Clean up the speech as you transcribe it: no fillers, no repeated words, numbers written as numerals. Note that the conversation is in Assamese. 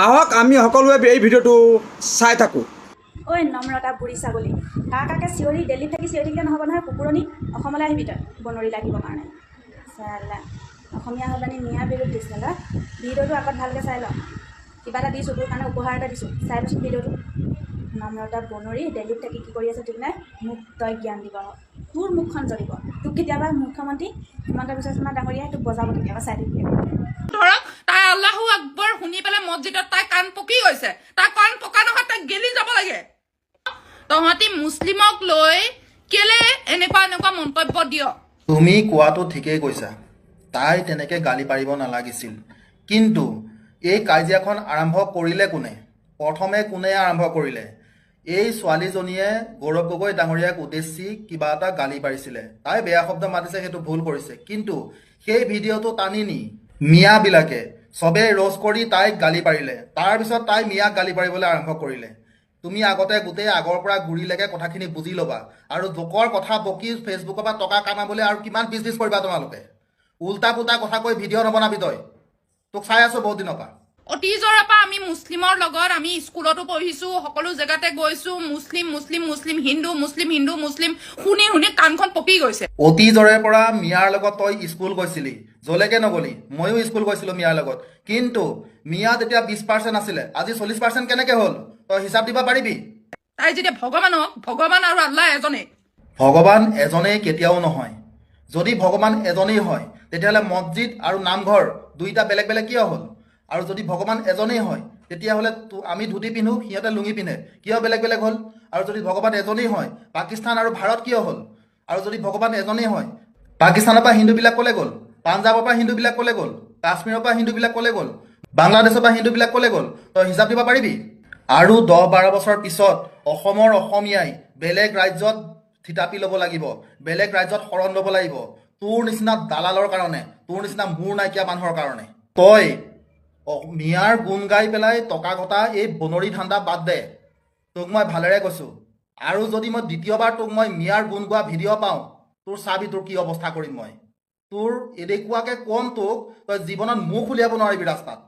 আহক আমি সকলোৱে এই ভিডিঅ'টো চাই থাকোঁ। ঐ নম্ৰতা বুঢ়ী ছাগলী, কাকে চিঞৰি দিল্লীত থাকি চিঞৰি থাকিলে নহ'ব নহয়। কুকুৰণী অসমলৈ আহিবি তই বনৰী লাগিব কাৰণে। চালা অসমীয়া হৈ পানি মিয়াৰ বিৰুদ্ধ দিছিলে ল'ৰা। ভিডিঅ'টো আগত ভালকৈ চাই ল। কিবা এটা দিছোঁ তোৰ কাৰণে উপহাৰ এটা দিছোঁ, চাই লচোন ভিডিঅ'টো। নম্ৰতা বনৰী দিল্লীত থাকি কি কৰি আছে ঠিক নাই, মোক তই জ্ঞান দিব। তোৰ মুখখন জ্বলিব। তোক কেতিয়াবা মুখ্যমন্ত্ৰী হিমন্ত বিশ্ব শৰ্মা ডাঙৰীয়াই তোক বজাব কেতিয়াবা, চাই থাকিবি। ধৰক তাই আল্লাহু আকবৰ শুনি পেলাই মছজিদত তাই কাণ পকি গৈছে। তাই কাণ পকা নহয়, তাই গেলি যাব লাগে। তহঁতি মুছলিমক লৈ কেলে এনেকুৱা মন্তব্য দিয়? তুমি কোৱাটো ঠিকেই কৈছা, তাই তেনেকৈ গালি পাৰিব নালাগিছিল। কিন্তু এই কাজিয়াখন আৰম্ভ কৰিলে কোনে? প্ৰথমে কোনে আৰম্ভ কৰিলে? এই ছোৱালীজনীয়ে গৌৰৱ গগৈ ডাঙৰীয়াক উদ্দেশ্যি কিবা এটা গালি পাৰিছিলে। তাই বেয়া শব্দ মাতিছে, সেইটো ভুল কৰিছে। কিন্তু সেই ভিডিঅ'টো টানি নি মিয়াবিলাকে চবেই ৰ'জ কৰি তাইক গালি পাৰিলে। তাৰপিছত তাই মিয়াক গালি পাৰিবলৈ আৰম্ভ কৰিলে। তুমি আগতে গোটেই আগৰ পৰা গুৰিলৈকে কথাখিনি বুজি ল'বা। আৰু লোকৰ কথা বকি ফেচবুকৰ পৰা টকা কামাবলৈ আৰু কিমান বিজনেছ কৰিবা তোমালোকে? উল্টা পুল্টা কথা কৈ ভিডিঅ' নবনাবি তই। তোক চাই আছোঁ বহুত দিনৰ পৰা। অতীজৰে পৰা আমি মুছলিমৰ লগত আমি স্কুলতো পঢ়িছোঁ, সকলো জেগাতে গৈছোঁ। মুছলিম মুছলিম মুছলিম হিন্দু মুছলিম হিন্দু মুছলিম শুনি শুনি কাণখন পকি গৈছে। অতীজৰে পৰা মিয়াৰ লগত তই স্কুল গৈছিলি, যলৈকে নগলি। ময়ো স্কুল গৈছিলোঁ মিয়াৰ লগত। কিন্তু মিয়া তেতিয়া 20% আছিলে, আজি 40% কেনেকৈ হ'ল? তই হিচাপ দিব পাৰিবি? তাই যেতিয়া ভগৱান আৰু আল্লাহ এজনে। ভগৱান এজনেই কেতিয়াও নহয়। যদি ভগৱান এজনেই হয় তেতিয়াহ'লে মছজিদ আৰু নামঘৰ দুইটা বেলেগ বেলেগ কিয় হ'ল? আৰু যদি ভগৱান এজনেই হয় তেতিয়াহ'লে আমি ধুতি পিন্ধো, সিহঁতে লুঙি পিন্ধে, কিয় বেলেগ বেলেগ হ'ল? আৰু যদি ভগৱান এজনেই হয় পাকিস্তান আৰু ভাৰত কিয় হ'ল? আৰু যদি ভগৱান এজনেই হয় পাকিস্তানৰ পৰা হিন্দুবিলাক ক'লৈ গ'ল? পাঞ্জাৱৰ পৰা হিন্দুবিলাক ক'লৈ গ'ল? কাশ্মীৰৰ পৰা হিন্দুবিলাক ক'লৈ গ'ল? বাংলাদেশৰ পৰা হিন্দুবিলাক ক'লৈ গ'ল? তই হিচাপ দিব পাৰিবি? আৰু 10-12 বছৰ পিছত অসমৰ অসমীয়াই বেলেগ ৰাজ্যত থিতাপি ল'ব লাগিব, বেলেগ ৰাজ্যত শৰণ ল'ব লাগিব, তোৰ নিচিনা দালালৰ কাৰণে, তোৰ নিচিনা মূৰ নাইকিয়া মানুহৰ কাৰণে। তই মিয়াৰ গুণ গাই পেলাই টকা ঘটা এই বনৰী ধান্দা বাদ দে। তোক মই ভালেৰে কৈছোঁ। আৰু যদি মই দ্বিতীয়বাৰ তোক মই মিয়াৰ গুণ গোৱা ভিডিঅ' পাওঁ, তোৰ চাবি তোৰ কি অৱস্থা কৰিম মই। তোৰ এনেকুৱাকৈ ক'ম তোক, তই জীৱনত মুখ উলিয়াব নোৱাৰিবি ৰাস্তাত।